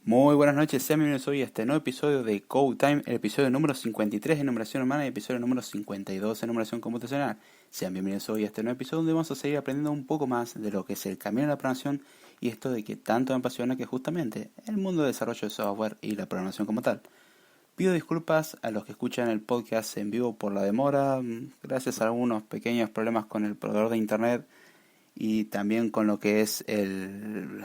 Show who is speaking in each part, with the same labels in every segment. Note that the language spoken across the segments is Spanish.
Speaker 1: Muy buenas noches, sean bienvenidos hoy a este nuevo episodio de Code Time, el episodio número 53 en numeración humana y el episodio número 52 en numeración computacional. Sean bienvenidos hoy a este nuevo episodio donde vamos a seguir aprendiendo un poco más de lo que es el camino de la programación y esto de que tanto me apasiona que es justamente el mundo de desarrollo de software y la programación como tal. Pido disculpas a los que escuchan el podcast en vivo por la demora, gracias a algunos pequeños problemas con el proveedor de internet y también con lo que es el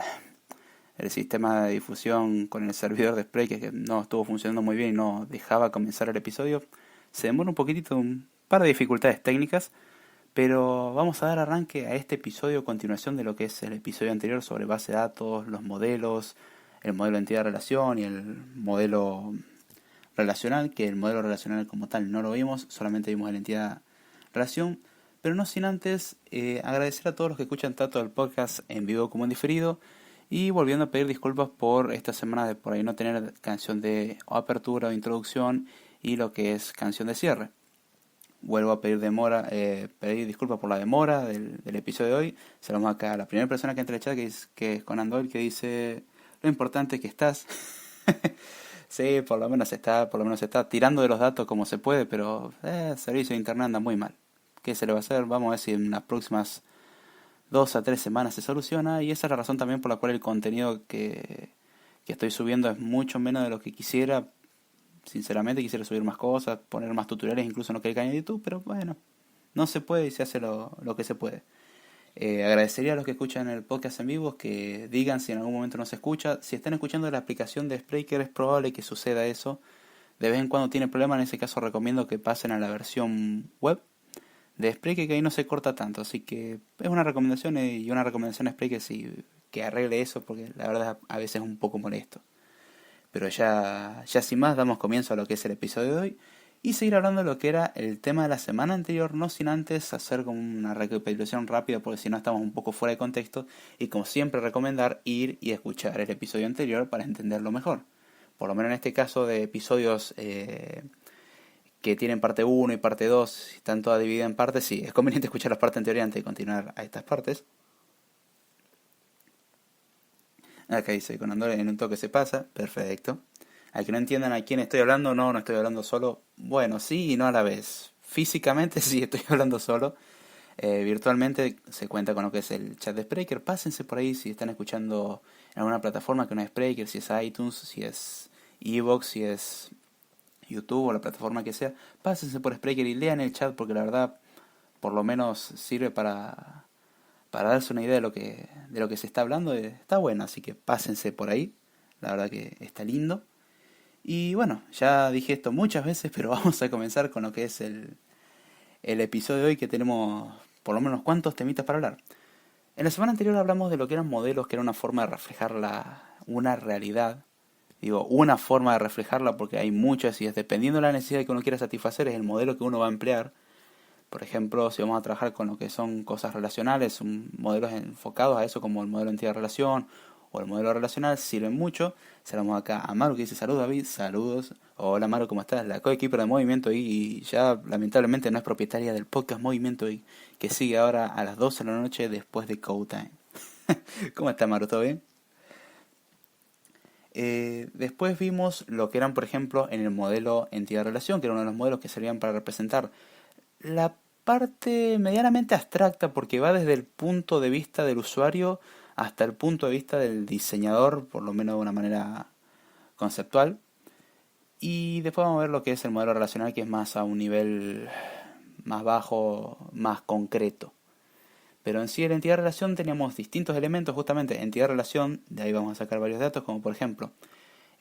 Speaker 1: sistema de difusión con el servidor de Spreaker que no estuvo funcionando muy bien y no dejaba comenzar el episodio. Se demora un poquitito, un par de dificultades técnicas, pero vamos a dar arranque a este episodio a continuación de lo que es el episodio anterior sobre base de datos, los modelos, el modelo entidad-relación y el modelo relacional, que el modelo relacional como tal no lo vimos, solamente vimos la entidad-relación, pero no sin antes agradecer a todos los que escuchan tanto el podcast en vivo como en diferido, y volviendo a pedir disculpas por esta semana de por ahí no tener canción de apertura o introducción y lo que es canción de cierre. Vuelvo a pedir disculpas por la demora del episodio de hoy. Saludamos acá a la primera persona que entra al chat, que es Conan Doyle, que dice: lo importante es que estás. Sí, por lo menos se está tirando de los datos como se puede, pero el servicio de internet anda muy mal. ¿Qué se le va a hacer? Vamos a ver si en las próximas 2 a 3 semanas se soluciona, y esa es la razón también por la cual el contenido que estoy subiendo es mucho menos de lo que quisiera. Sinceramente quisiera subir más cosas, poner más tutoriales, incluso no que el canal de YouTube, pero bueno, no se puede y se hace lo que se puede. Agradecería a los que escuchan el podcast en vivo que digan si en algún momento no se escucha. Si están escuchando la aplicación de Spreaker es probable que suceda eso. De vez en cuando tiene problemas, en ese caso recomiendo que pasen a la versión web de Spreaker, que ahí no se corta tanto, así que es una recomendación, y una recomendación a Spreaker que arregle eso, porque la verdad a veces es un poco molesto. Pero ya sin más damos comienzo a lo que es el episodio de hoy y seguir hablando de lo que era el tema de la semana anterior, no sin antes hacer como una recapitulación rápida porque si no estamos un poco fuera de contexto, y como siempre recomendar ir y escuchar el episodio anterior para entenderlo mejor. Por lo menos en este caso de episodios que tienen parte uno y parte 2, si están todas divididas en partes, sí, es conveniente escuchar las partes anteriores antes de continuar a estas partes. Acá dice: con Andor en un toque se pasa, perfecto. Al que no entiendan a quién estoy hablando, no estoy hablando solo. Bueno, sí y no a la vez. Físicamente sí estoy hablando solo. Virtualmente se cuenta con lo que es el chat de Spreaker. Pásense por ahí si están escuchando en alguna plataforma que no es Spreaker, si es iTunes, si es Evox, si es YouTube o la plataforma que sea. Pásense por Spreaker y lean el chat, porque la verdad por lo menos sirve para darse una idea de lo que se está hablando. Está bueno, así que pásense por ahí. La verdad que está lindo. Y bueno, ya dije esto muchas veces, pero vamos a comenzar con lo que es el episodio de hoy, que tenemos por lo menos cuantos temitas para hablar. En la semana anterior hablamos de lo que eran modelos, que era una forma de reflejar una realidad. Digo, una forma de reflejarla porque hay muchas, y es dependiendo de la necesidad que uno quiera satisfacer, es el modelo que uno va a emplear. Por ejemplo, si vamos a trabajar con lo que son cosas relacionales, modelos enfocados a eso, como el modelo entidad-relación o el modelo relacional, sirven mucho. Saludamos acá a Maru, que dice: saludos David, saludos. Hola Maru, ¿cómo estás? La coequiper de Movimiento I, y ya lamentablemente no es propietaria del podcast Movimiento I, que sigue ahora a las 12 de la noche después de Code Time. ¿Cómo está Maru? ¿Todo bien? Después vimos lo que eran, por ejemplo, en el modelo entidad-relación, que era uno de los modelos que servían para representar la parte medianamente abstracta, porque va desde el punto de vista del usuario hasta el punto de vista del diseñador, por lo menos de una manera conceptual. Y después vamos a ver lo que es el modelo relacional, que es más a un nivel más bajo, más concreto. Pero en sí, en la entidad-relación teníamos distintos elementos, justamente entidad-relación, de ahí vamos a sacar varios datos, como por ejemplo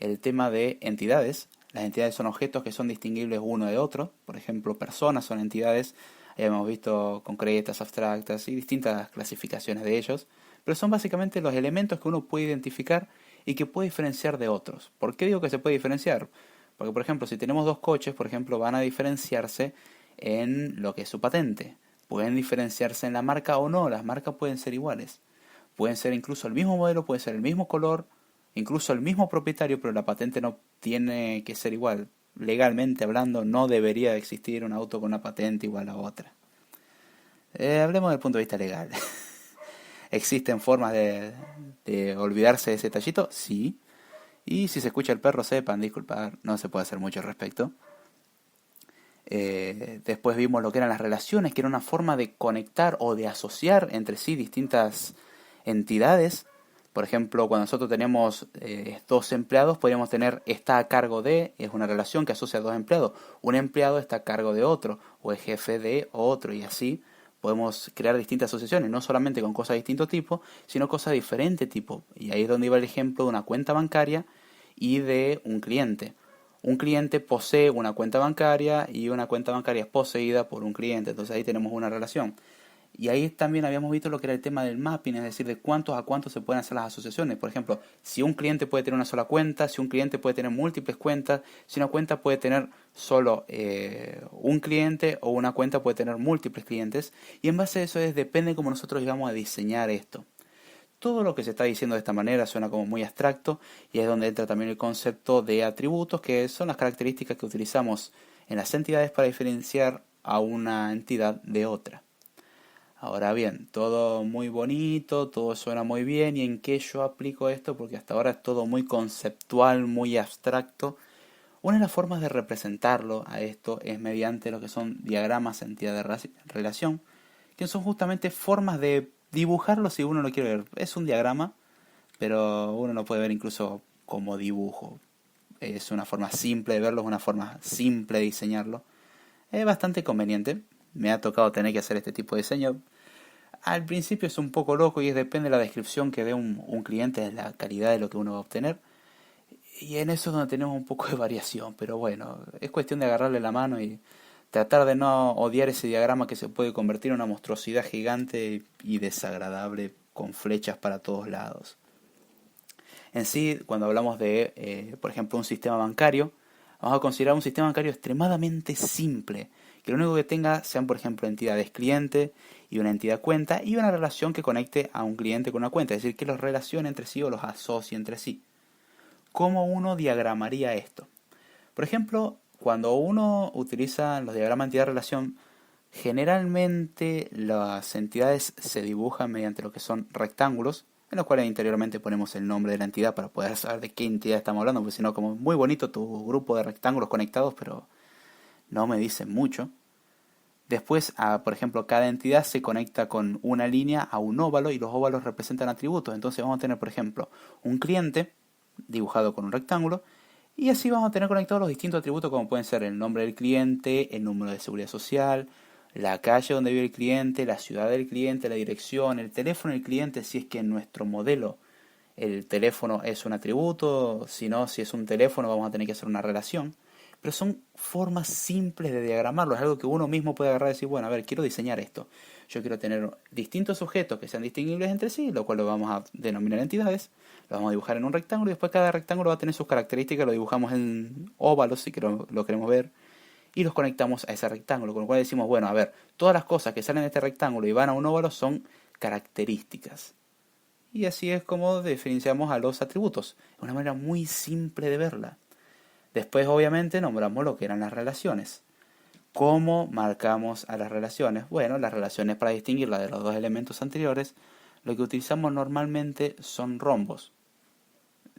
Speaker 1: el tema de entidades. Las entidades son objetos que son distinguibles uno de otro. Por ejemplo, personas son entidades. Ya hemos visto concretas, abstractas y distintas clasificaciones de ellos. Pero son básicamente los elementos que uno puede identificar y que puede diferenciar de otros. ¿Por qué digo que se puede diferenciar? Porque, por ejemplo, si tenemos dos coches, por ejemplo, van a diferenciarse en lo que es su patente. Pueden diferenciarse en la marca o no. Las marcas pueden ser iguales. Pueden ser incluso el mismo modelo, puede ser el mismo color, incluso el mismo propietario, pero la patente no tiene que ser igual. Legalmente hablando, no debería existir un auto con una patente igual a otra. Hablemos del punto de vista legal. ¿Existen formas de olvidarse de ese tallito? Sí. Y si se escucha el perro, sepan, disculpar, no se puede hacer mucho al respecto. Después vimos lo que eran las relaciones, que era una forma de conectar o de asociar entre sí distintas entidades. Por ejemplo, cuando nosotros tenemos dos empleados, podríamos tener está a cargo de, es una relación que asocia a dos empleados. Un empleado está a cargo de otro, o es jefe de otro, y así podemos crear distintas asociaciones, no solamente con cosas de distinto tipo, sino cosas de diferente tipo. Y ahí es donde iba el ejemplo de una cuenta bancaria y de un cliente. Un cliente posee una cuenta bancaria y una cuenta bancaria es poseída por un cliente. Entonces ahí tenemos una relación. Y ahí también habíamos visto lo que era el tema del mapping, es decir, de cuántos a cuántos se pueden hacer las asociaciones. Por ejemplo, si un cliente puede tener una sola cuenta, si un cliente puede tener múltiples cuentas, si una cuenta puede tener solo un cliente o una cuenta puede tener múltiples clientes. Y en base a eso depende de cómo nosotros íbamos a diseñar esto. Todo lo que se está diciendo de esta manera suena como muy abstracto y es donde entra también el concepto de atributos, que son las características que utilizamos en las entidades para diferenciar a una entidad de otra. Ahora bien, todo muy bonito, todo suena muy bien, ¿y en qué yo aplico esto? Porque hasta ahora es todo muy conceptual, muy abstracto. Una de las formas de representarlo a esto es mediante lo que son diagramas entidad de relación, que son justamente formas de dibujarlo si uno lo quiere ver. Es un diagrama, pero uno lo puede ver incluso como dibujo. Es una forma simple de verlo, es una forma simple de diseñarlo. Es bastante conveniente. Me ha tocado tener que hacer este tipo de diseño. Al principio es un poco loco y depende de la descripción que dé un cliente, de la calidad de lo que uno va a obtener. Y en eso es donde tenemos un poco de variación, pero bueno, es cuestión de agarrarle la mano y tratar de no odiar ese diagrama que se puede convertir en una monstruosidad gigante y desagradable con flechas para todos lados. En sí, cuando hablamos de, por ejemplo, un sistema bancario, vamos a considerar un sistema bancario extremadamente simple, que lo único que tenga sean, por ejemplo, entidades cliente y una entidad cuenta y una relación que conecte a un cliente con una cuenta, es decir, que los relacione entre sí o los asocie entre sí. ¿Cómo uno diagramaría esto? Por ejemplo, cuando uno utiliza los diagramas de entidad-relación, generalmente las entidades se dibujan mediante lo que son rectángulos, en los cuales interiormente ponemos el nombre de la entidad para poder saber de qué entidad estamos hablando, porque si no, como muy bonito tu grupo de rectángulos conectados, pero no me dicen mucho. Después, por ejemplo, cada entidad se conecta con una línea a un óvalo y los óvalos representan atributos. Entonces vamos a tener, por ejemplo, un cliente dibujado con un rectángulo y así vamos a tener conectados los distintos atributos como pueden ser el nombre del cliente, el número de seguridad social, la calle donde vive el cliente, la ciudad del cliente, la dirección, el teléfono del cliente, si es que en nuestro modelo el teléfono es un atributo, si no, si es un teléfono vamos a tener que hacer una relación. Pero son formas simples de diagramarlo, es algo que uno mismo puede agarrar y decir, bueno, a ver, quiero diseñar esto. Yo quiero tener distintos objetos que sean distinguibles entre sí, lo cual lo vamos a denominar entidades, lo vamos a dibujar en un rectángulo y después cada rectángulo va a tener sus características, lo dibujamos en óvalos si lo queremos ver y los conectamos a ese rectángulo, con lo cual decimos, bueno, a ver, todas las cosas que salen de este rectángulo y van a un óvalo son características. Y así es como diferenciamos a los atributos. Es una manera muy simple de verla. Después, obviamente, nombramos lo que eran las relaciones. ¿Cómo marcamos a las relaciones? Bueno, las relaciones para distinguirlas de los dos elementos anteriores, lo que utilizamos normalmente son rombos.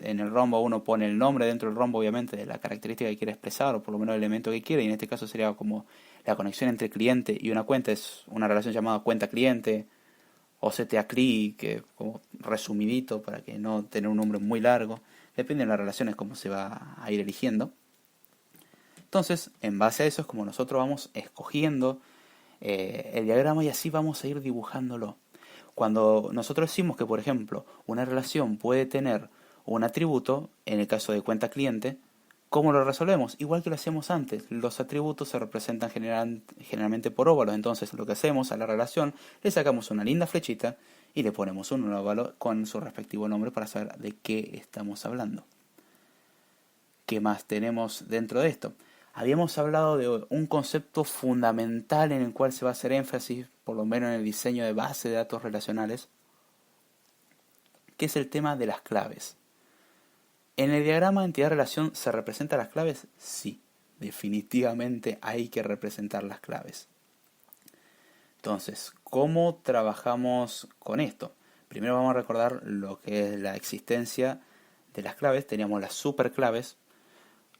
Speaker 1: En el rombo uno pone el nombre dentro del rombo, obviamente, de la característica que quiere expresar, o por lo menos el elemento que quiere, y en este caso sería como la conexión entre cliente y una cuenta, es una relación llamada cuenta cliente, o CTA-CLI, que como resumidito para que no tener un nombre muy largo. Depende de las relaciones cómo se va a ir eligiendo. Entonces, en base a eso es como nosotros vamos escogiendo el diagrama y así vamos a ir dibujándolo. Cuando nosotros decimos que, por ejemplo, una relación puede tener un atributo, en el caso de cuenta cliente, ¿cómo lo resolvemos? Igual que lo hacíamos antes. Los atributos se representan generalmente por óvalos. Entonces lo que hacemos a la relación, le sacamos una linda flechita y le ponemos un óvalo con su respectivo nombre para saber de qué estamos hablando. ¿Qué más tenemos dentro de esto? Habíamos hablado de un concepto fundamental en el cual se va a hacer énfasis, por lo menos en el diseño de base de datos relacionales, que es el tema de las claves. ¿En el diagrama de entidad-relación se representan las claves? Sí, definitivamente hay que representar las claves. Entonces, ¿cómo trabajamos con esto? Primero vamos a recordar lo que es la existencia de las claves teníamos las superclaves.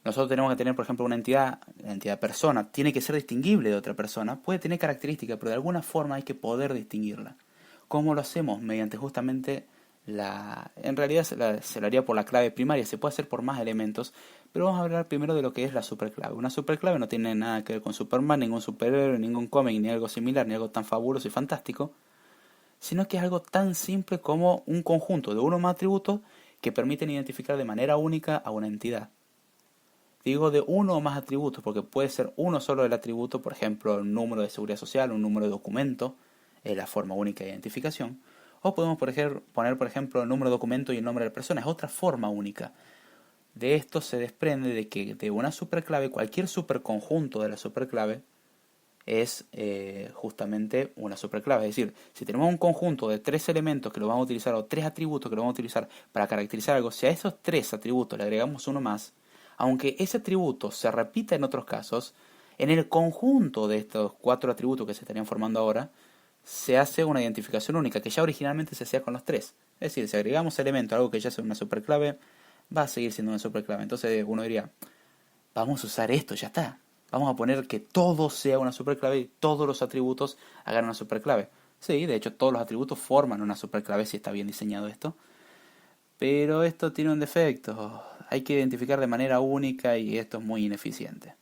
Speaker 1: Nosotros tenemos que tener, por ejemplo, una entidad, la entidad persona, tiene que ser distinguible de otra persona, puede tener características, pero de alguna forma hay que poder distinguirla. ¿Cómo lo hacemos? Mediante justamente en realidad se lo haría por la clave primaria, se puede hacer por más elementos, pero vamos a hablar primero de lo que es la superclave. Una superclave no tiene nada que ver con Superman, ningún superhéroe, ningún cómic, ni algo similar, ni algo tan fabuloso y fantástico, sino que es algo tan simple como un conjunto de uno o más atributos que permiten identificar de manera única a una entidad. Digo de uno o más atributos porque puede ser uno solo el atributo, por ejemplo, un número de seguridad social, un número de documento, es la forma única de identificación. O podemos poner, por ejemplo, el número de documento y el nombre de la persona, es otra forma única. De esto se desprende de que de una superclave, cualquier superconjunto de la superclave es justamente una superclave. Es decir, si tenemos un conjunto de 3 elementos que lo vamos a utilizar o 3 atributos que lo vamos a utilizar para caracterizar algo, si a esos 3 atributos le agregamos uno más, aunque ese atributo se repita en otros casos, en el conjunto de estos 4 atributos que se estarían formando ahora, se hace una identificación única, que ya originalmente se hacía con los 3. Es decir, si agregamos elemento a algo que ya es una superclave, va a seguir siendo una superclave. Entonces uno diría, vamos a usar esto, ya está. Vamos a poner que todo sea una superclave y todos los atributos hagan una superclave. Sí, de hecho todos los atributos forman una superclave si está bien diseñado esto. Pero esto tiene un defecto. Hay que identificar de manera única y esto es muy ineficiente.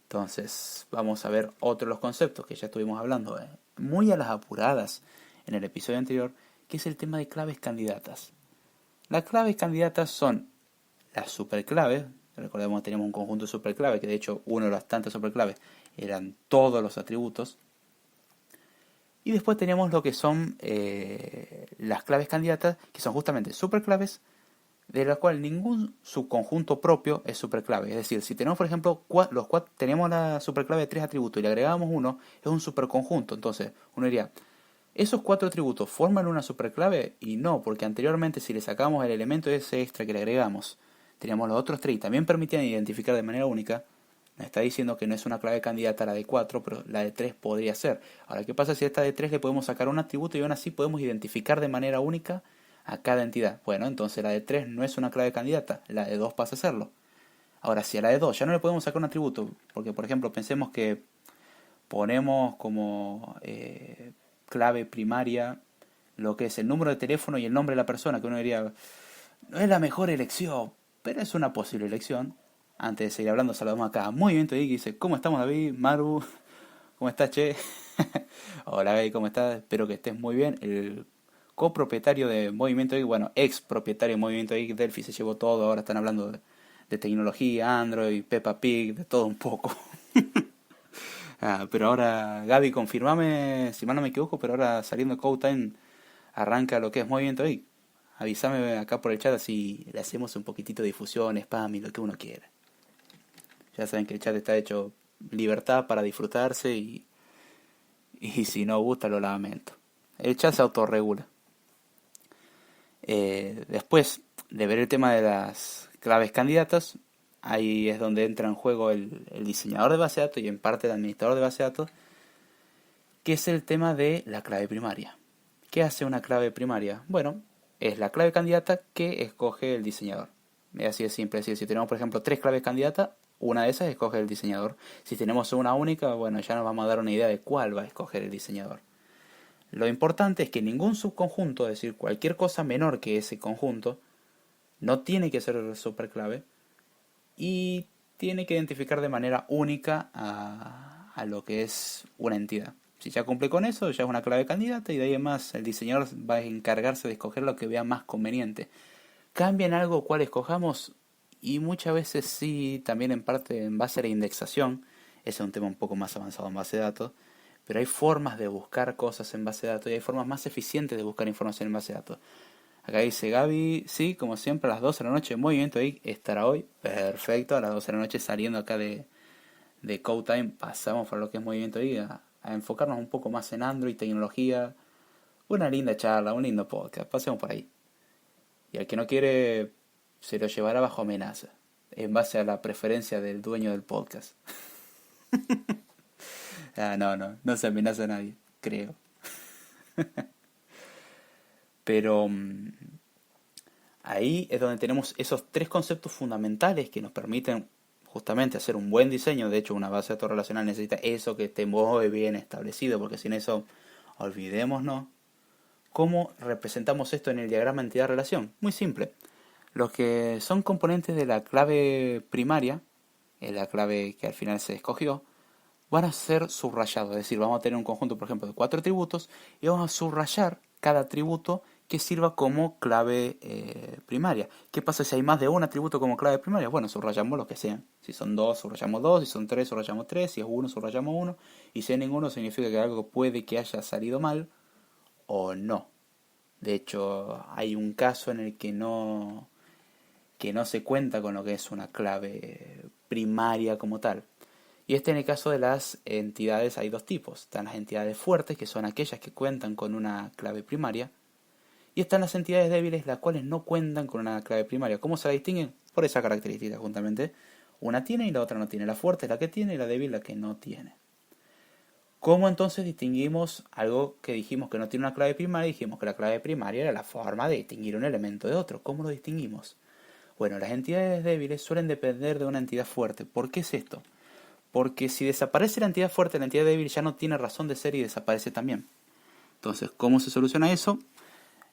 Speaker 1: Entonces, vamos a ver otro de los conceptos que ya estuvimos hablando muy a las apuradas en el episodio anterior, que es el tema de claves candidatas. Las claves candidatas son las superclaves. Recordemos que teníamos un conjunto de superclaves, que de hecho uno de las tantas superclaves eran todos los atributos. Y después tenemos lo que son las claves candidatas, que son justamente superclaves, de las cuales ningún subconjunto propio es superclave. Es decir, si tenemos, por ejemplo, tenemos la superclave de 3 atributos y le agregamos uno, es un superconjunto. Entonces, uno diría, ¿esos 4 atributos forman una superclave? Y no, porque anteriormente si le sacamos el elemento ese extra que le agregamos, teníamos los otros 3 y también permitían identificar de manera única. Nos está diciendo que no es una clave candidata a la de 4, pero la de 3 podría ser. Ahora, ¿qué pasa si a esta de 3 le podemos sacar un atributo y aún así podemos identificar de manera única a cada entidad? Bueno, entonces la de 3 no es una clave candidata, la de 2 pasa a serlo. Ahora, si a la de 2 ya no le podemos sacar un atributo, porque por ejemplo pensemos que ponemos como clave primaria lo que es el número de teléfono y el nombre de la persona, que uno diría, no es la mejor elección, pero es una posible elección. Antes de seguir hablando, saludamos acá a Movimiento Geek, que dice, ¿cómo estamos, David? Maru, ¿cómo estás, che? Hola, Gaby, ¿cómo estás? Espero que estés muy bien. El copropietario de Movimiento Geek, bueno, ex propietario de Movimiento Geek, Delphi, se llevó todo. Ahora están hablando de tecnología, Android, Peppa Pig, de todo un poco. Pero ahora, Gaby, confirmame, si mal no me equivoco, pero ahora saliendo de Code Time arranca lo que es Movimiento Geek. Avísame acá por el chat si le hacemos un poquitito de difusión, spam y lo que uno quiera. Ya saben que el chat está hecho libertad para disfrutarse y si no gusta lo lamento. El chat se autorregula. Después de ver el tema de las claves candidatas, ahí es donde entra en juego el diseñador de base de datos y en parte el administrador de base de datos, que es el tema de la clave primaria. ¿Qué hace una clave primaria? Bueno, es la clave candidata que escoge el diseñador. Es así de simple. Es decir, si tenemos, por ejemplo, 3 claves candidatas, una de esas escoge el diseñador. Si tenemos una única, bueno, ya nos vamos a dar una idea de cuál va a escoger el diseñador. Lo importante es que ningún subconjunto, es decir, cualquier cosa menor que ese conjunto, no tiene que ser superclave y tiene que identificar de manera única a lo que es una entidad. Si ya cumple con eso, ya es una clave candidata y de ahí en más el diseñador va a encargarse de escoger lo que vea más conveniente. ¿Cambia en algo cual escojamos? Y muchas veces sí, también en parte en base a la indexación. Ese es un tema un poco más avanzado en base de datos. Pero hay formas de buscar cosas en base de datos y hay formas más eficientes de buscar información en base de datos. Acá dice Gaby, sí, como siempre a las 12 de la noche, Movimiento Geek estará hoy. Perfecto, a las 12 de la noche saliendo acá de Code Time, pasamos por lo que es Movimiento Geek a enfocarnos un poco más en Android, tecnología. Una linda charla, un lindo podcast, pasemos por ahí. Y al que no quiere, se lo llevará bajo amenaza, en base a la preferencia del dueño del podcast. No se amenaza a nadie, creo. Pero Ahí es donde tenemos esos tres conceptos fundamentales que nos permiten justamente hacer un buen diseño. De hecho, una base de datos relacional necesita eso que esté muy bien establecido, porque sin eso, olvidémonos. ¿Cómo representamos esto en el diagrama entidad-relación? Muy simple. Los que son componentes de la clave primaria, es la clave que al final se escogió, van a ser subrayados. Es decir, vamos a tener un conjunto, por ejemplo, de 4 atributos y vamos a subrayar cada atributo que sirva como clave primaria. ¿Qué pasa si hay más de un atributo como clave primaria? Bueno, subrayamos los que sean. Si son 2, subrayamos 2. Si son 3, subrayamos 3. Si es 1, subrayamos 1. Y si hay ninguno, significa que algo puede que haya salido mal o no. De hecho, hay un caso en el que no se cuenta con lo que es una clave primaria como tal. Y en el caso de las entidades hay dos tipos. Están las entidades fuertes, que son aquellas que cuentan con una clave primaria. Y están las entidades débiles, las cuales no cuentan con una clave primaria. ¿Cómo se la distinguen? Por esa característica, justamente. Una tiene y la otra no tiene. La fuerte es la que tiene y la débil la que no tiene. ¿Cómo entonces distinguimos algo que dijimos que no tiene una clave primaria? Dijimos que la clave primaria era la forma de distinguir un elemento de otro. ¿Cómo lo distinguimos? Bueno, las entidades débiles suelen depender de una entidad fuerte. ¿Por qué es esto? Porque si desaparece la entidad fuerte, la entidad débil ya no tiene razón de ser y desaparece también. Entonces, ¿cómo se soluciona eso?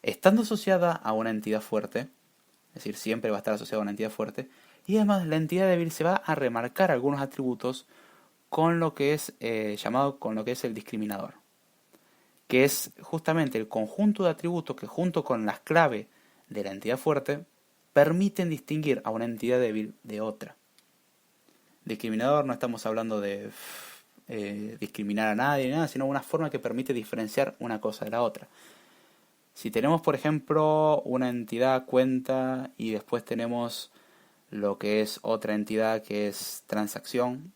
Speaker 1: Estando asociada a una entidad fuerte, es decir, siempre va a estar asociada a una entidad fuerte, y además la entidad débil se va a remarcar algunos atributos con lo que es llamado con lo que es el discriminador, que es justamente el conjunto de atributos que junto con las claves de la entidad fuerte permiten distinguir a una entidad débil de otra. Discriminador no estamos hablando de discriminar a nadie, nada, sino una forma que permite diferenciar una cosa de la otra. Si tenemos, por ejemplo, una entidad cuenta y después tenemos lo que es otra entidad que es transacción,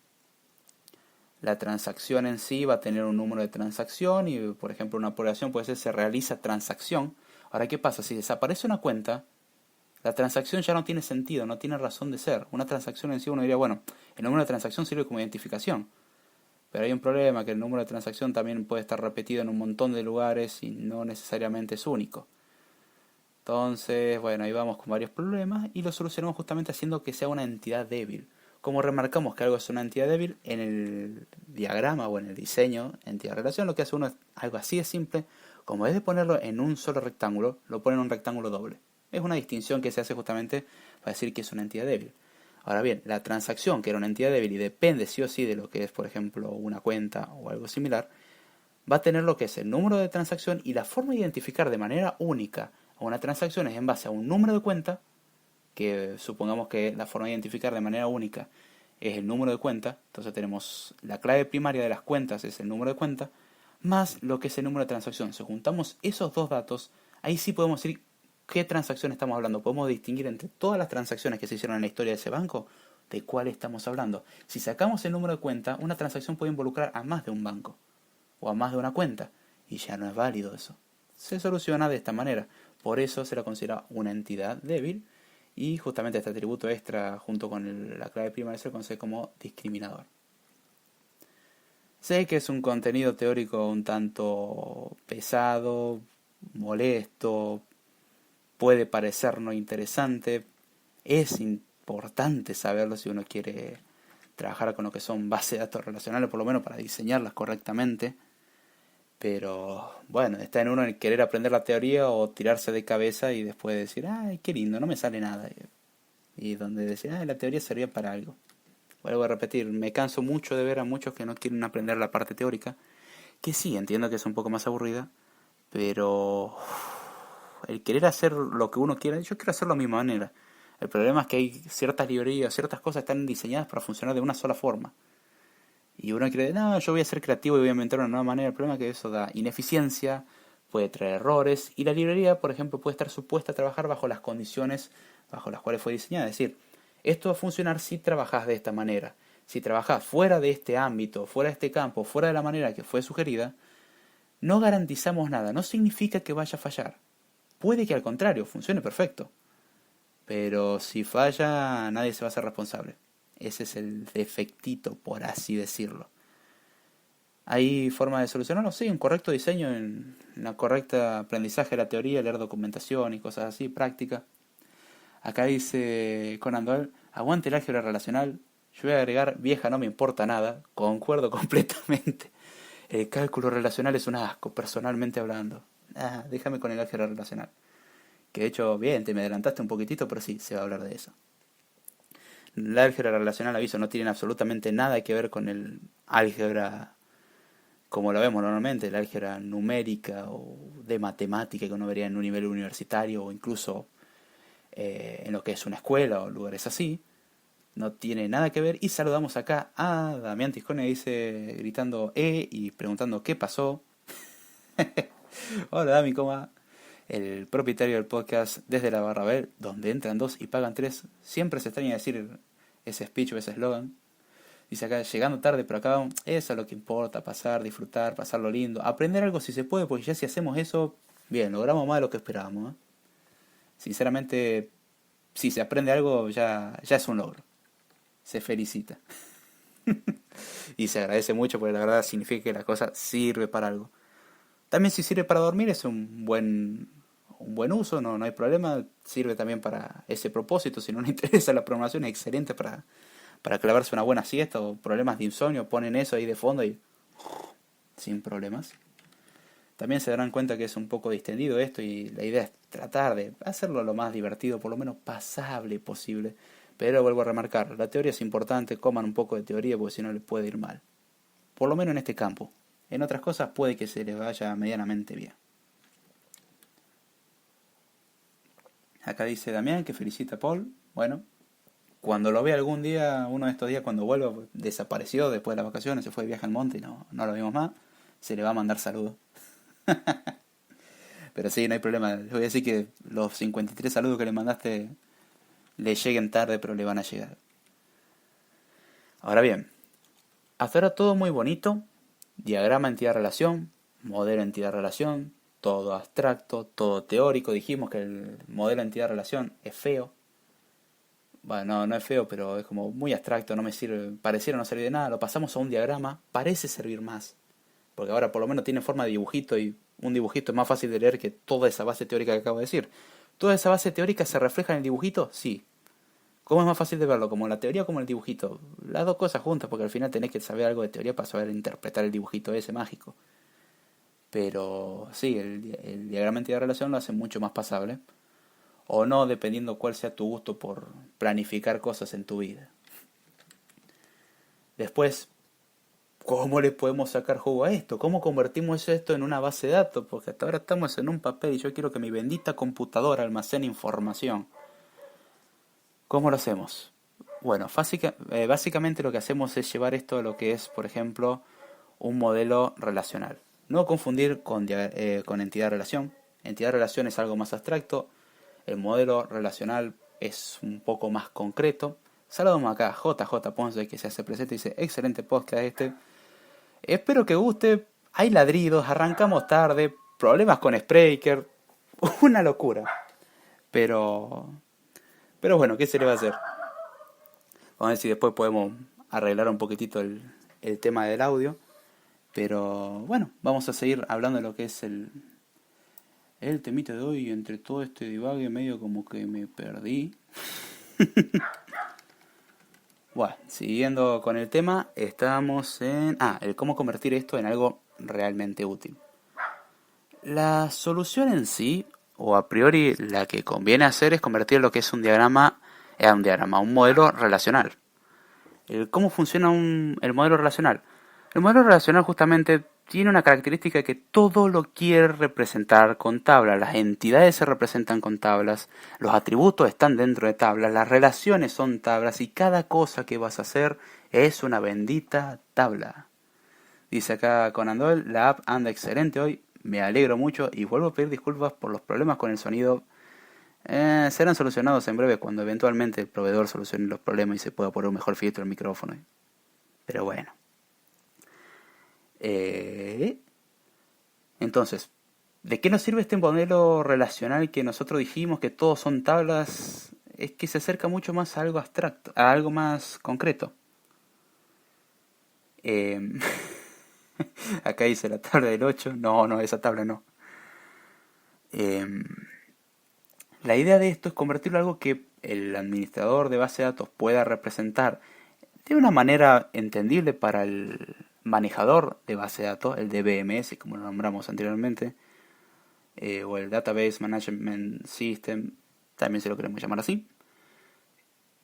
Speaker 1: la transacción en sí va a tener un número de transacción y, por ejemplo, una operación puede ser se realiza transacción. Ahora, ¿qué pasa? Si desaparece una cuenta, la transacción ya no tiene sentido, no tiene razón de ser. Una transacción en sí uno diría, bueno, el número de transacción sirve como identificación. Pero hay un problema, que el número de transacción también puede estar repetido en un montón de lugares y no necesariamente es único. Entonces, bueno, ahí vamos con varios problemas y lo solucionamos justamente haciendo que sea una entidad débil. Como remarcamos que algo es una entidad débil, en el diagrama o en el diseño entidad-relación lo que hace uno es algo así de simple, como es de ponerlo en un solo rectángulo, lo pone en un rectángulo doble. Es una distinción que se hace justamente para decir que es una entidad débil. Ahora bien, la transacción, que era una entidad débil y depende sí o sí de lo que es, por ejemplo, una cuenta o algo similar, va a tener lo que es el número de transacción y la forma de identificar de manera única a una transacción es en base a un número de cuenta, que supongamos que la forma de identificar de manera única es el número de cuenta, entonces tenemos la clave primaria de las cuentas es el número de cuenta, más lo que es el número de transacción. Si juntamos esos dos datos, ahí sí podemos decir qué transacción estamos hablando. Podemos distinguir entre todas las transacciones que se hicieron en la historia de ese banco, de cuál estamos hablando. Si sacamos el número de cuenta, una transacción puede involucrar a más de un banco o a más de una cuenta, y ya no es válido eso. Se soluciona de esta manera. Por eso se la considera una entidad débil y justamente este atributo extra junto con la clave primaria se conoce como discriminador. Sé que es un contenido teórico un tanto pesado, molesto, puede parecer no interesante, es importante saberlo si uno quiere trabajar con lo que son bases de datos relacionales, por lo menos para diseñarlas correctamente. Pero bueno, está en uno el querer aprender la teoría o tirarse de cabeza y después decir, ay, qué lindo, no me sale nada. Y donde decir, ay, la teoría servía para algo. Vuelvo a repetir, me canso mucho de ver a muchos que no quieren aprender la parte teórica, que sí, entiendo que es un poco más aburrida, pero el querer hacer lo que uno quiera, yo quiero hacerlo a mi manera. El problema es que hay ciertas librerías, ciertas cosas están diseñadas para funcionar de una sola forma. Y uno cree, no, yo voy a ser creativo y voy a inventar una nueva manera. El problema es que eso da ineficiencia, puede traer errores. Y la librería, por ejemplo, puede estar supuesta a trabajar bajo las condiciones bajo las cuales fue diseñada. Es decir, esto va a funcionar si trabajas de esta manera. Si trabajas fuera de este ámbito, fuera de este campo, fuera de la manera que fue sugerida, no garantizamos nada. No significa que vaya a fallar. Puede que al contrario, funcione perfecto. Pero si falla, nadie se va a hacer responsable. Ese es el defectito, por así decirlo. ¿Hay forma de solucionarlo? Sí, un correcto diseño, en la correcta aprendizaje de la teoría, leer documentación y cosas así, práctica. Acá dice Conan Doyle, aguante el álgebra relacional. Yo voy a agregar, vieja no me importa nada. Concuerdo completamente. El cálculo relacional es un asco, personalmente hablando. Déjame con el álgebra relacional. Que de hecho, bien, te me adelantaste un poquitito, pero sí, se va a hablar de eso. El álgebra relacional, aviso, no tiene absolutamente nada que ver con el álgebra como lo vemos normalmente, el álgebra numérica o de matemática que uno vería en un nivel universitario o incluso en lo que es una escuela o lugares así. No tiene nada que ver. Y saludamos acá a Damián Tiscone, dice, gritando y preguntando qué pasó. Hola Dami, ¿cómo va? El propietario del podcast Desde la Barra B, donde entran dos y pagan tres. Siempre se extraña decir ese speech o ese eslogan. Dice acá, llegando tarde, pero acá eso es lo que importa, pasar, disfrutar, pasarlo lindo. Aprender algo si se puede, porque ya si hacemos eso, bien, logramos más de lo que esperábamos, ¿eh? Sinceramente, si se aprende algo, ya es un logro. Se felicita. Y se agradece mucho porque la verdad significa que la cosa sirve para algo. También si sirve para dormir es un buen uso, no hay problema. Sirve también para ese propósito. Si no le interesa la programación es excelente para clavarse una buena siesta o problemas de insomnio. Ponen eso ahí de fondo y sin problemas. También se darán cuenta que es un poco distendido esto y la idea es tratar de hacerlo lo más divertido, por lo menos pasable posible. Pero vuelvo a remarcar, la teoría es importante, coman un poco de teoría porque si no les puede ir mal. Por lo menos en este campo. En otras cosas puede que se les vaya medianamente bien. Acá dice Damián que felicita a Paul. Bueno, cuando lo vea algún día, uno de estos días cuando vuelva, desapareció después de las vacaciones, se fue de viaje al monte y no lo vimos más, se le va a mandar saludos. Pero sí, no hay problema. Les voy a decir que los 53 saludos que le mandaste le lleguen tarde, pero le van a llegar. Ahora bien, hasta ahora todo muy bonito. Diagrama entidad-relación, modelo entidad-relación, todo abstracto, todo teórico. Dijimos que el modelo entidad-relación es feo. Bueno, no es feo, pero es como muy abstracto, no me sirve, pareciera no servir de nada. Lo pasamos a un diagrama, parece servir más. Porque ahora por lo menos tiene forma de dibujito y un dibujito es más fácil de leer que toda esa base teórica que acabo de decir. ¿Toda esa base teórica se refleja en el dibujito? Sí. ¿Cómo es más fácil de verlo? ¿Como la teoría o como el dibujito? Las dos cosas juntas, porque al final tenés que saber algo de teoría para saber interpretar el dibujito ese mágico. Pero sí, el diagrama entidad relación lo hace mucho más pasable. O no, dependiendo cuál sea tu gusto por planificar cosas en tu vida. Después, ¿cómo le podemos sacar jugo a esto? ¿Cómo convertimos esto en una base de datos? Porque hasta ahora estamos en un papel y yo quiero que mi bendita computadora almacene información. ¿Cómo lo hacemos? Bueno, básicamente lo que hacemos es llevar esto a lo que es, por ejemplo, un modelo relacional. No confundir con entidad-relación. Entidad-relación es algo más abstracto. El modelo relacional es un poco más concreto. Saludamos acá a JJ Ponce que se hace presente y dice, excelente podcast este. Espero que guste. Hay ladridos, arrancamos tarde, problemas con Spreaker. Una locura. Pero bueno, ¿qué se le va a hacer? Vamos a ver si después podemos arreglar un poquitito el tema del audio. Pero bueno, vamos a seguir hablando de lo que es el temita de hoy. Entre todo este divague medio como que me perdí. Bueno, siguiendo con el tema, estamos en... el cómo convertir esto en algo realmente útil. La solución en sí, o a priori la que conviene hacer es convertir lo que es un un modelo relacional. ¿Cómo funciona el modelo relacional? El modelo relacional justamente tiene una característica que todo lo quiere representar con tablas. Las entidades se representan con tablas, los atributos están dentro de tablas, las relaciones son tablas y cada cosa que vas a hacer es una bendita tabla. Dice acá Conan Doyle, la app anda excelente hoy, me alegro mucho y vuelvo a pedir disculpas por los problemas con el sonido. Serán solucionados en breve cuando eventualmente el proveedor solucione los problemas y se pueda poner un mejor filtro al micrófono. Pero bueno. Entonces, ¿de qué nos sirve este modelo relacional que nosotros dijimos que todos son tablas? Es que se acerca mucho más a algo abstracto, a algo más concreto. Acá dice la tabla del 8. No, esa tabla no. La idea de esto es convertirlo en algo que el administrador de base de datos pueda representar de una manera entendible para el manejador de base de datos, el DBMS, como lo nombramos anteriormente, o el Database Management System, también se lo queremos llamar así,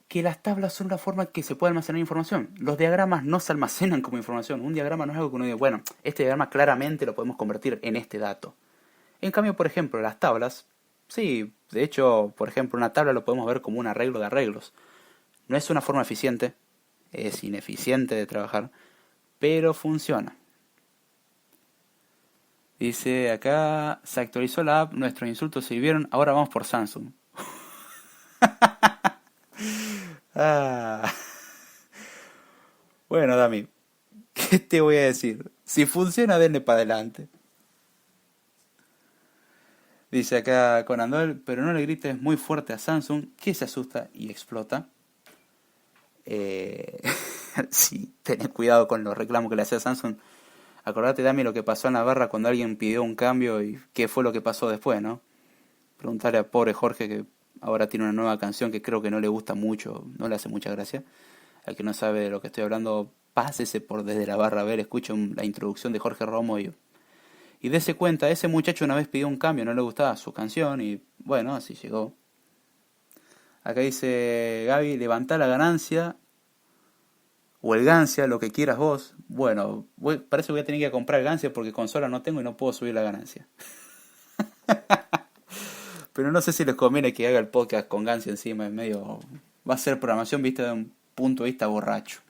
Speaker 1: que las tablas son la forma que se puede almacenar información. Los diagramas no se almacenan como información. Un diagrama no es algo que uno diga, bueno, este diagrama claramente lo podemos convertir en este dato. En cambio, por ejemplo, las tablas, sí, de hecho, por ejemplo, una tabla lo podemos ver como un arreglo de arreglos. No es una forma eficiente, es ineficiente de trabajar, pero funciona. Dice acá, se actualizó la app, nuestros insultos se vieron, ahora vamos por Samsung. Ah. Bueno, Dami, ¿qué te voy a decir? Si funciona, denle para adelante. Dice acá con Andol, pero no le grites muy fuerte a Samsung, que se asusta y explota. Eh, sí, tenés cuidado con los reclamos que le hace a Samsung. Acordate, Dami, lo que pasó en la barra cuando alguien pidió un cambio y qué fue lo que pasó después, ¿no? Preguntarle a pobre Jorge que ahora tiene una nueva canción que creo que no le gusta mucho, no le hace mucha gracia. Al que no sabe de lo que estoy hablando, pásese por desde la barra a ver, escuche la introducción de Jorge Romo y dése cuenta, ese muchacho una vez pidió un cambio, no le gustaba su canción y bueno, así llegó. Acá dice Gaby, levantá la ganancia o el Gancia, lo que quieras vos. Bueno, parece que voy a tener que comprar Gancia porque consola no tengo y no puedo subir la ganancia. Pero no sé si les conviene que haga el podcast con Gancia encima, es medio... Va a ser programación vista de un punto de vista borracho.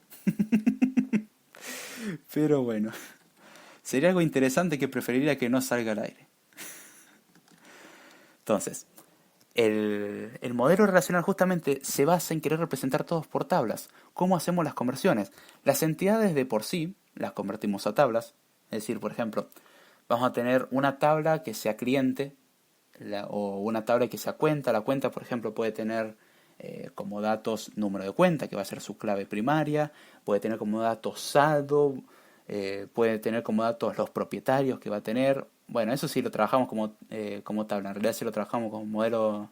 Speaker 1: Pero bueno, sería algo interesante que preferiría que no salga al aire. Entonces, el modelo relacional justamente se basa en querer representar todos por tablas. ¿Cómo hacemos las conversiones? Las entidades de por sí las convertimos a tablas. Es decir, por ejemplo, vamos a tener una tabla que sea cliente o una tabla que sea cuenta. La cuenta, por ejemplo, puede tener como datos número de cuenta, que va a ser su clave primaria. Puede tener como datos saldo. Puede tener como datos los propietarios que va a tener. Bueno, eso sí lo trabajamos como tabla. En realidad si lo trabajamos como modelo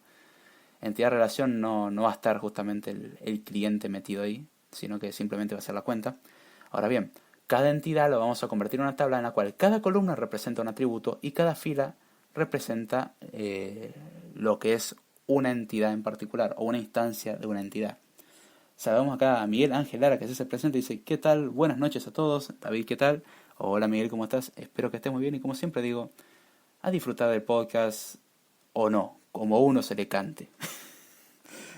Speaker 1: entidad-relación no va a estar justamente el cliente metido ahí, sino que simplemente va a ser la cuenta. Ahora bien, cada entidad lo vamos a convertir en una tabla en la cual cada columna representa un atributo y cada fila representa lo que es una entidad en particular o una instancia de una entidad. Sabemos acá a Miguel Ángel Lara que se presenta y dice, ¿qué tal? Buenas noches a todos. David, ¿qué tal? Hola Miguel, ¿cómo estás? Espero que estés muy bien y como siempre digo, a disfrutar del podcast o no, como uno se le cante.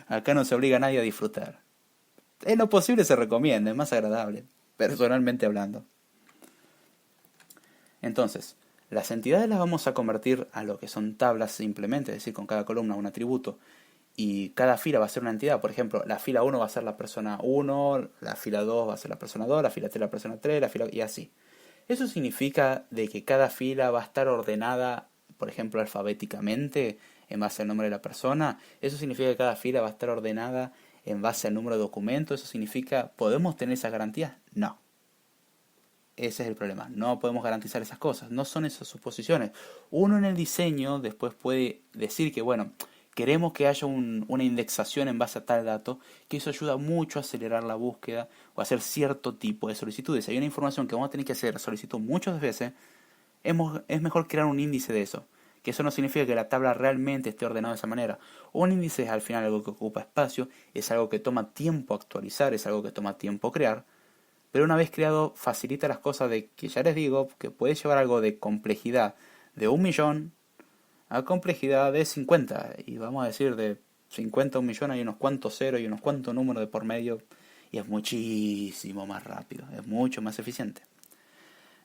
Speaker 1: Acá no se obliga a nadie a disfrutar. En lo posible se recomienda, es más agradable, personalmente hablando. Entonces, las entidades las vamos a convertir a lo que son tablas simplemente, es decir, con cada columna un atributo. Y cada fila va a ser una entidad. Por ejemplo, la fila 1 va a ser la persona 1, la fila 2 va a ser la persona 2, la fila 3 la persona 3, y así. Eso significa de que cada fila va a estar ordenada, por ejemplo, alfabéticamente en base al nombre de la persona. Eso significa que cada fila va a estar ordenada en base al número de documento. Eso significa, ¿podemos tener esas garantías? No. Ese es el problema. No podemos garantizar esas cosas. No son esas suposiciones. Uno en el diseño después puede decir que, bueno, queremos que haya una indexación en base a tal dato, que eso ayuda mucho a acelerar la búsqueda o a hacer cierto tipo de solicitudes. Si hay una información que vamos a tener que hacer solicitud muchas veces, es mejor crear un índice de eso. Que eso no significa que la tabla realmente esté ordenada de esa manera. Un índice es al final algo que ocupa espacio, es algo que toma tiempo actualizar, es algo que toma tiempo crear. Pero una vez creado facilita las cosas de que ya les digo que puede llevar algo de complejidad de 1.000.000 a complejidad de 50. Y vamos a decir de 50 a 1.000.000 hay unos cuantos ceros y unos cuantos números de por medio. Y es muchísimo más rápido, es mucho más eficiente.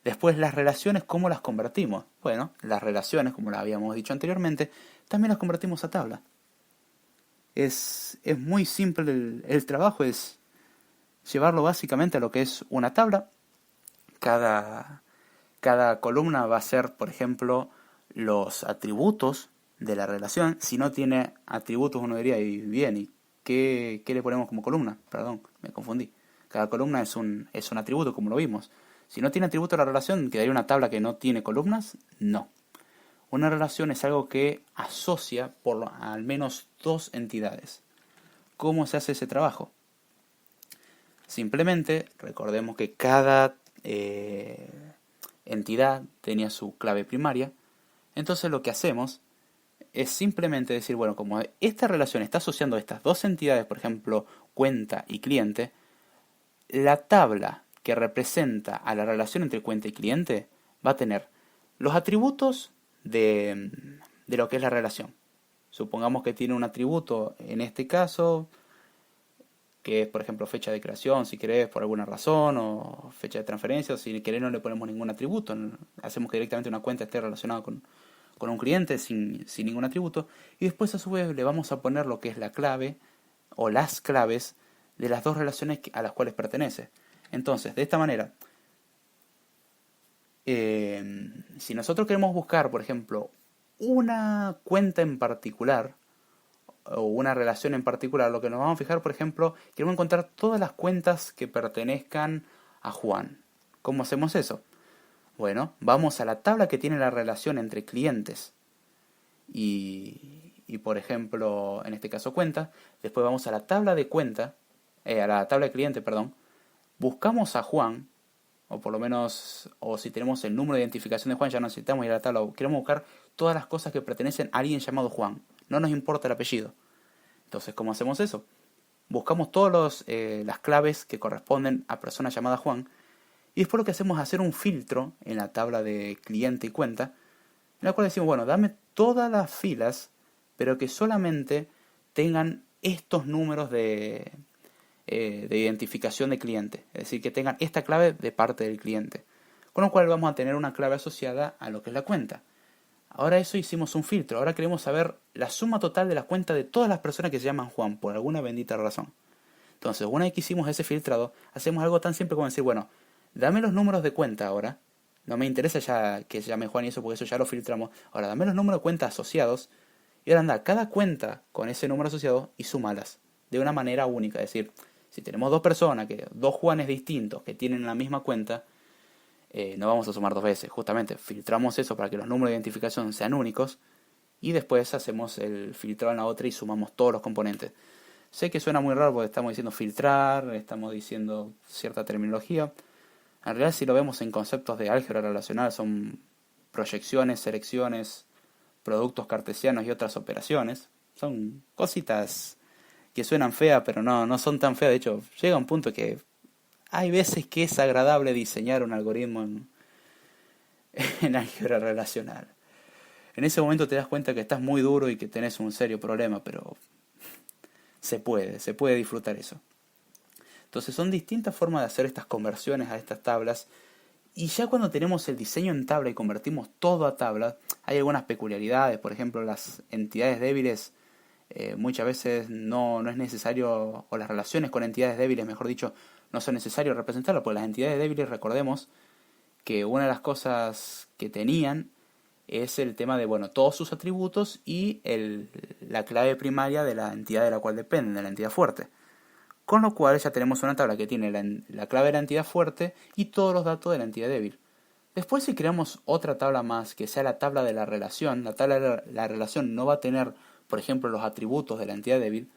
Speaker 1: Después las relaciones, ¿cómo las convertimos? Bueno, las relaciones, como las habíamos dicho anteriormente, también las convertimos a tabla. Es muy simple el trabajo, es llevarlo básicamente a lo que es una tabla. Cada columna va a ser, por ejemplo, los atributos de la relación. Si no tiene atributos, uno diría, y bien, ¿y qué le ponemos como columna? Perdón, me confundí. Cada columna es un atributo, como lo vimos. Si no tiene atributo la relación, ¿quedaría una tabla que no tiene columnas? No. Una relación es algo que asocia por al menos dos entidades. cómo se hace ese trabajo. Simplemente recordemos que cada entidad tenía su clave primaria. Entonces lo que hacemos es simplemente decir, bueno, como esta relación está asociando a estas dos entidades, por ejemplo, cuenta y cliente, la tabla que representa a la relación entre cuenta y cliente va a tener los atributos de lo que es la relación. Supongamos que tiene un atributo, en este caso, que es, por ejemplo, fecha de creación, si querés, por alguna razón, o fecha de transferencia, o si querés no le ponemos ningún atributo, hacemos que directamente una cuenta esté relacionada con un cliente sin ningún atributo, y después a su vez le vamos a poner lo que es la clave, o las claves, de las dos relaciones a las cuales pertenece. Entonces, de esta manera, si nosotros queremos buscar, por ejemplo, una cuenta en particular, o una relación en particular, lo que nos vamos a fijar, por ejemplo, queremos encontrar todas las cuentas que pertenezcan a Juan. ¿Cómo hacemos eso? Bueno, vamos a la tabla que tiene la relación entre clientes y por ejemplo, en este caso cuenta. Después vamos a la tabla de cuenta, a la tabla de cliente, perdón. Buscamos a Juan, o por lo menos, o si tenemos el número de identificación de Juan, ya no necesitamos ir a la tabla. Queremos buscar todas las cosas que pertenecen a alguien llamado Juan. No nos importa el apellido. Entonces, ¿cómo hacemos eso? Buscamos todas las claves que corresponden a personas llamadas Juan. Y después lo que hacemos es hacer un filtro en la tabla de cliente y cuenta, en la cual decimos, bueno, dame todas las filas, pero que solamente tengan estos números de identificación de cliente. Es decir, que tengan esta clave de parte del cliente. Con lo cual vamos a tener una clave asociada a lo que es la cuenta. Ahora eso hicimos un filtro. Ahora queremos saber la suma total de la cuenta de todas las personas que se llaman Juan, por alguna bendita razón. Entonces, una vez que hicimos ese filtrado, hacemos algo tan simple como decir, bueno, dame los números de cuenta ahora. No me interesa ya que se llame Juan y eso, porque eso ya lo filtramos. Ahora, dame los números de cuenta asociados. Y ahora anda cada cuenta con ese número asociado y súmalas de una manera única. Es decir, si tenemos dos personas, dos Juanes distintos que tienen la misma cuenta, no vamos a sumar dos veces. Justamente filtramos eso para que los números de identificación sean únicos. Y después hacemos el filtrado en la otra y sumamos todos los componentes. Sé que suena muy raro porque estamos diciendo filtrar, estamos diciendo cierta terminología. En realidad, si lo vemos en conceptos de álgebra relacional, son proyecciones, selecciones, productos cartesianos y otras operaciones. Son cositas que suenan feas, pero no son tan feas. De hecho, llega un punto que hay veces que es agradable diseñar un algoritmo en álgebra relacional. En ese momento te das cuenta que estás muy duro y que tenés un serio problema, pero se puede disfrutar eso. Entonces son distintas formas de hacer estas conversiones a estas tablas. Y ya cuando tenemos el diseño en tabla y convertimos todo a tabla, hay algunas peculiaridades. Por ejemplo, las entidades débiles muchas veces no es necesario, o las relaciones con entidades débiles, mejor dicho, no son necesarios representarlas, porque las entidades débiles, recordemos que una de las cosas que tenían es el tema de, bueno, todos sus atributos y la clave primaria de la entidad de la cual dependen, de la entidad fuerte. Con lo cual ya tenemos una tabla que tiene la clave de la entidad fuerte y todos los datos de la entidad débil. Después, si creamos otra tabla más, que sea la tabla de la relación, la tabla de la relación no va a tener, por ejemplo, los atributos de la entidad débil,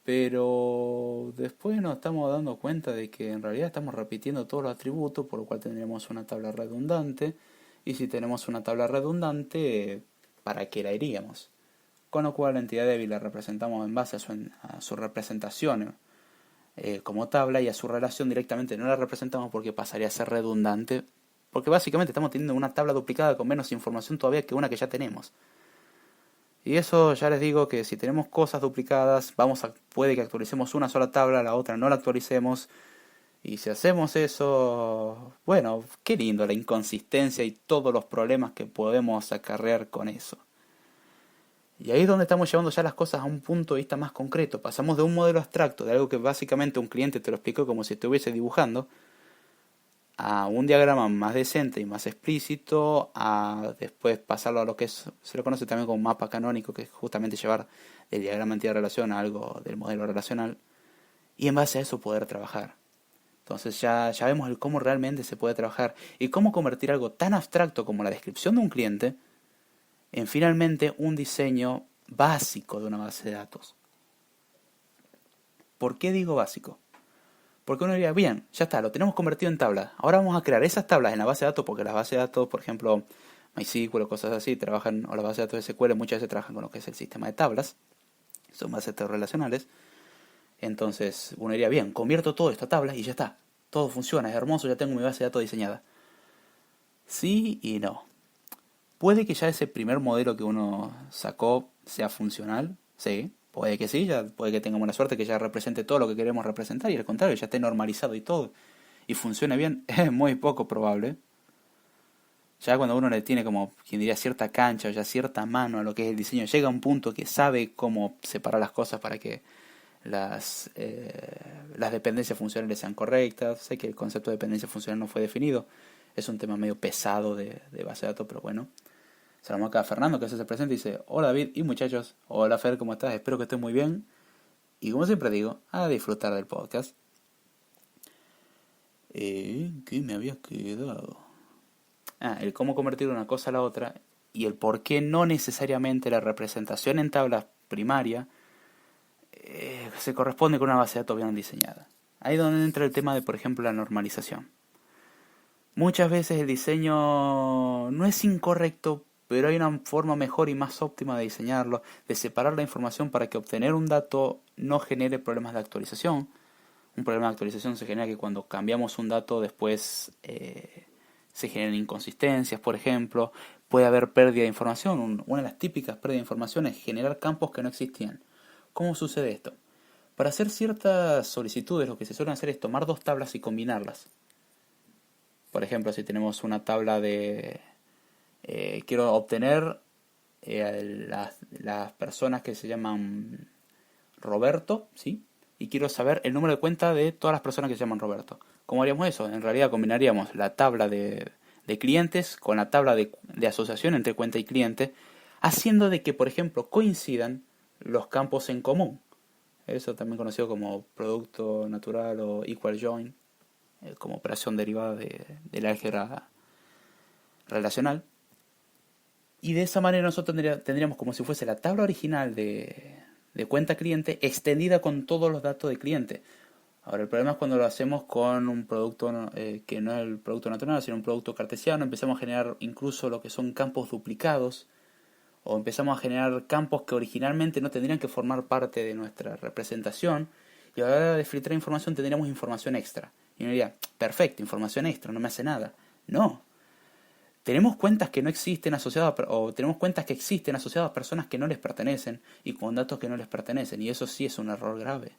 Speaker 1: pero después nos estamos dando cuenta de que en realidad estamos repitiendo todos los atributos, por lo cual tendremos una tabla redundante, y si tenemos una tabla redundante, ¿para qué la iríamos? Con lo cual la entidad débil la representamos en base a su representación como tabla, y a su relación directamente no la representamos porque pasaría a ser redundante, porque básicamente estamos teniendo una tabla duplicada con menos información todavía que una que ya tenemos. Y eso ya les digo que si tenemos cosas duplicadas, puede que actualicemos una sola tabla, la otra no la actualicemos. Y si hacemos eso, bueno, qué lindo la inconsistencia y todos los problemas que podemos acarrear con eso. Y ahí es donde estamos llevando ya las cosas a un punto de vista más concreto. Pasamos de un modelo abstracto, de algo que básicamente un cliente te lo explicó como si estuviese dibujando, a un diagrama más decente y más explícito, a después pasarlo a lo que se lo conoce también como mapa canónico, que es justamente llevar el diagrama entidad-relación a algo del modelo relacional, y en base a eso poder trabajar. Entonces ya vemos el cómo realmente se puede trabajar y cómo convertir algo tan abstracto como la descripción de un cliente en finalmente un diseño básico de una base de datos. ¿Por qué digo básico? Porque uno diría, bien, ya está, lo tenemos convertido en tablas. Ahora vamos a crear esas tablas en la base de datos, porque las bases de datos, por ejemplo, MySQL o cosas así, trabajan, o las bases de datos de SQL muchas veces trabajan con lo que es el sistema de tablas, son bases de datos relacionales. Entonces uno diría, bien, convierto todo esto a tablas y ya está. Todo funciona, es hermoso, ya tengo mi base de datos diseñada. Sí y no. Puede que ya ese primer modelo que uno sacó sea funcional, sí. Puede que sí, ya puede que tengamos la suerte que ya represente todo lo que queremos representar y al contrario, ya esté normalizado y todo. Y funcione bien, es muy poco probable. Ya cuando uno le tiene como, quien diría, cierta cancha o ya cierta mano a lo que es el diseño, llega a un punto que sabe cómo separar las cosas para que las dependencias funcionales sean correctas. Sé que el concepto de dependencia funcional no fue definido, es un tema medio pesado de base de datos, pero bueno. Saludamos acá a Fernando que se hace presente y dice, hola David y muchachos, hola Fer, ¿cómo estás? Espero que estés muy bien. Y como siempre digo, a disfrutar del podcast. ¿Qué me había quedado? El cómo convertir una cosa a la otra y el por qué no necesariamente la representación en tablas primaria se corresponde con una base de datos bien diseñada. Ahí es donde entra el tema de, por ejemplo, la normalización. Muchas veces el diseño no es incorrecto, pero hay una forma mejor y más óptima de diseñarlo, de separar la información para que obtener un dato no genere problemas de actualización. Un problema de actualización se genera que cuando cambiamos un dato después se generan inconsistencias, por ejemplo. Puede haber pérdida de información. Una de las típicas pérdidas de información es generar campos que no existían. ¿Cómo sucede esto? Para hacer ciertas solicitudes lo que se suele hacer es tomar dos tablas y combinarlas. Por ejemplo, si tenemos una tabla de... quiero obtener las personas que se llaman Roberto, ¿sí? Y quiero saber el número de cuenta de todas las personas que se llaman Roberto. ¿Cómo haríamos eso? En realidad combinaríamos la tabla de clientes con la tabla de asociación entre cuenta y cliente, haciendo de que, por ejemplo, coincidan los campos en común. Eso también conocido como producto natural o equal join, como operación derivada del álgebra relacional. Y de esa manera nosotros tendríamos como si fuese la tabla original de cuenta cliente extendida con todos los datos de cliente. Ahora el problema es cuando lo hacemos con un producto que no es el producto natural, sino un producto cartesiano, empezamos a generar incluso lo que son campos duplicados, o empezamos a generar campos que originalmente no tendrían que formar parte de nuestra representación, y a la hora de filtrar información tendríamos información extra. Y uno diría, perfecto, información extra, no me hace nada. No. Tenemos cuentas que no existen asociadas, o tenemos cuentas que existen asociadas a personas que no les pertenecen, y con datos que no les pertenecen, y eso sí es un error grave.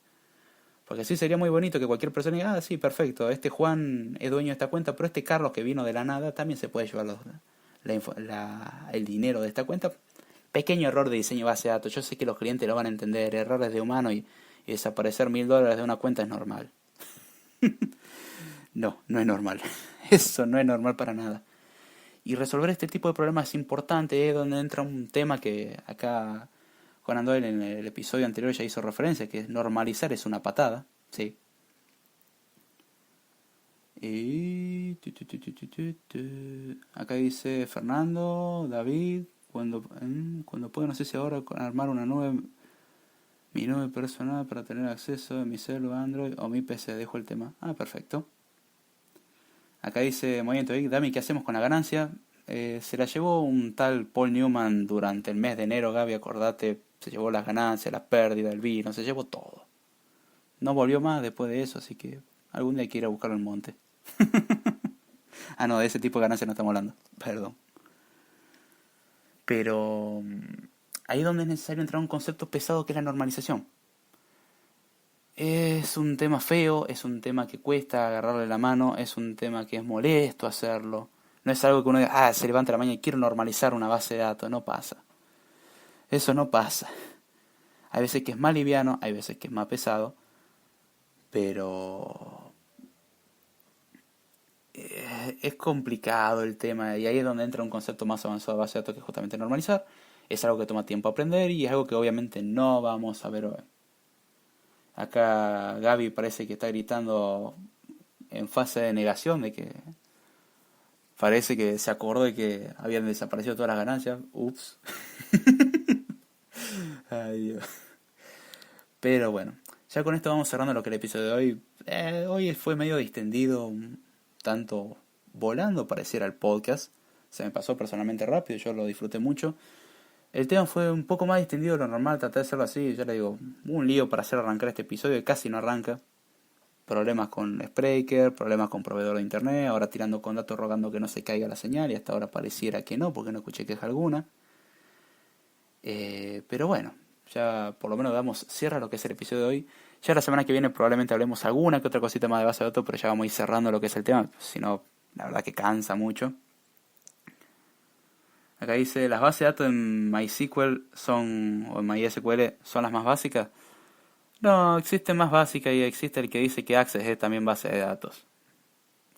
Speaker 1: Porque sí sería muy bonito que cualquier persona diga, sí, perfecto, este Juan es dueño de esta cuenta, pero este Carlos que vino de la nada también se puede llevar el dinero de esta cuenta. Pequeño error de diseño de base de datos. Yo sé que los clientes lo van a entender. Errores de humano y desaparecer $1000 de una cuenta es normal. No, no es normal. Eso no es normal para nada. Y resolver este tipo de problemas es importante, donde entra un tema que acá Conan Doyle en el episodio anterior ya hizo referencia, que es normalizar es una patada. Sí. Y... Acá dice Fernando, David, cuando puedo, no sé si ahora armar mi nube personal para tener acceso a mi celular Android o mi PC. Dejo el tema. Perfecto. Acá dice Movimiento Geek, Dami, ¿qué hacemos con la ganancia? Se la llevó un tal Paul Newman durante el mes de enero, Gaby, acordate. Se llevó las ganancias, la pérdida, el vino, se llevó todo. No volvió más después de eso, así que algún día hay que ir a buscarlo al monte. No, de ese tipo de ganancias no estamos hablando. Perdón. Pero ahí es donde es necesario entrar a un concepto pesado que es la normalización. Es un tema feo, es un tema que cuesta agarrarle la mano, es un tema que es molesto hacerlo. No es algo que uno diga, se levanta la mañana y quiero normalizar una base de datos. No pasa. Eso no pasa. Hay veces que es más liviano, hay veces que es más pesado, pero es complicado el tema y ahí es donde entra un concepto más avanzado de base de datos que es justamente normalizar. Es algo que toma tiempo aprender y es algo que obviamente no vamos a ver hoy. Acá Gaby parece que está gritando en fase de negación de que parece que se acordó de que habían desaparecido todas las ganancias. Ups. Ay, Dios. Pero bueno, Ya con esto vamos cerrando lo que el episodio de hoy. Hoy fue medio distendido, un tanto volando pareciera el podcast. Se me pasó personalmente rápido, yo lo disfruté mucho. El tema fue un poco más distendido de lo normal, traté de hacerlo así, ya le digo, un lío para hacer arrancar este episodio, casi no arranca. Problemas con Spreaker, problemas con proveedor de internet, ahora tirando con datos rogando que no se caiga la señal y hasta ahora pareciera que no, porque no escuché queja alguna. Pero bueno, ya por lo menos damos cierre a lo que es el episodio de hoy. Ya la semana que viene probablemente hablemos alguna que otra cosita más de base de datos, pero ya vamos a ir cerrando lo que es el tema, si no, la verdad que cansa mucho. Acá dice, las bases de datos en MySQL son, o en MySQL son las más básicas. No, existe más básica y existe el que dice que Access es también base de datos.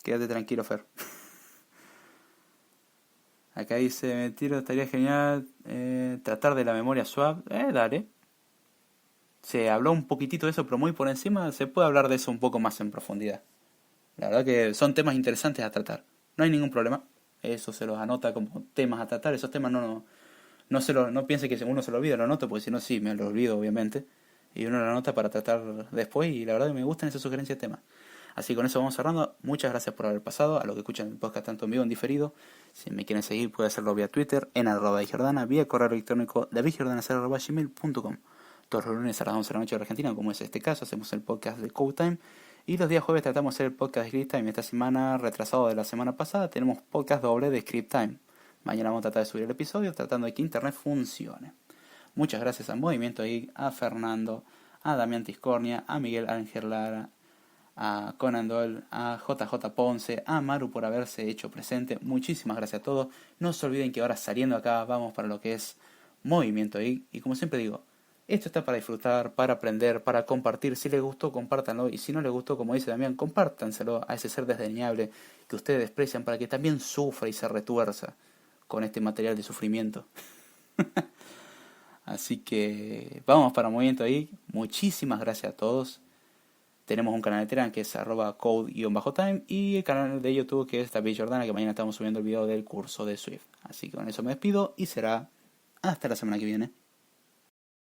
Speaker 1: Quédate tranquilo, Fer. Acá dice, me tiro, estaría genial tratar de la memoria swap. Dale. Se habló un poquitito de eso, pero muy por encima. Se puede hablar de eso un poco más en profundidad. La verdad que son temas interesantes a tratar. No hay ningún problema. Eso se los anota como temas a tratar. Esos temas no piense que uno se lo olvida, lo anota, porque si no, sí, me lo olvido, obviamente. Y uno lo anota para tratar después. Y la verdad que me gustan esas sugerencias de temas. Así que con eso vamos cerrando. Muchas gracias por haber pasado. A los que escuchan el podcast tanto en vivo en diferido. Si me quieren seguir, puede hacerlo vía Twitter, en @Jordana, vía correo electrónico davidjordana@gmail.com. Todos los lunes a las 11 de la noche de Argentina, como es este caso, hacemos el podcast de Code Time. Y los días jueves tratamos de hacer el podcast de Script Time. Esta semana, retrasado de la semana pasada, tenemos podcast doble de Script Time. Mañana vamos a tratar de subir el episodio, tratando de que Internet funcione. Muchas gracias a Movimiento Geek, a Fernando, a Damián Tiscornia, a Miguel Ángel Lara, a Conan Doyle, a JJ Ponce, a Maru por haberse hecho presente. Muchísimas gracias a todos. No se olviden que ahora saliendo acá vamos para lo que es Movimiento Geek. Y como siempre digo, esto está para disfrutar, para aprender, para compartir. Si les gustó, compártanlo. Y si no les gustó, como dice Damián, compártanselo a ese ser desdeñable que ustedes desprecian para que también sufra y se retuerza con este material de sufrimiento. Así que vamos para Movimiento Geek. Muchísimas gracias a todos. Tenemos un canal de Telegram que es @code_time y el canal de YouTube que es David Jordana, que mañana estamos subiendo el video del curso de Swift. Así que con eso me despido y será hasta la semana que viene.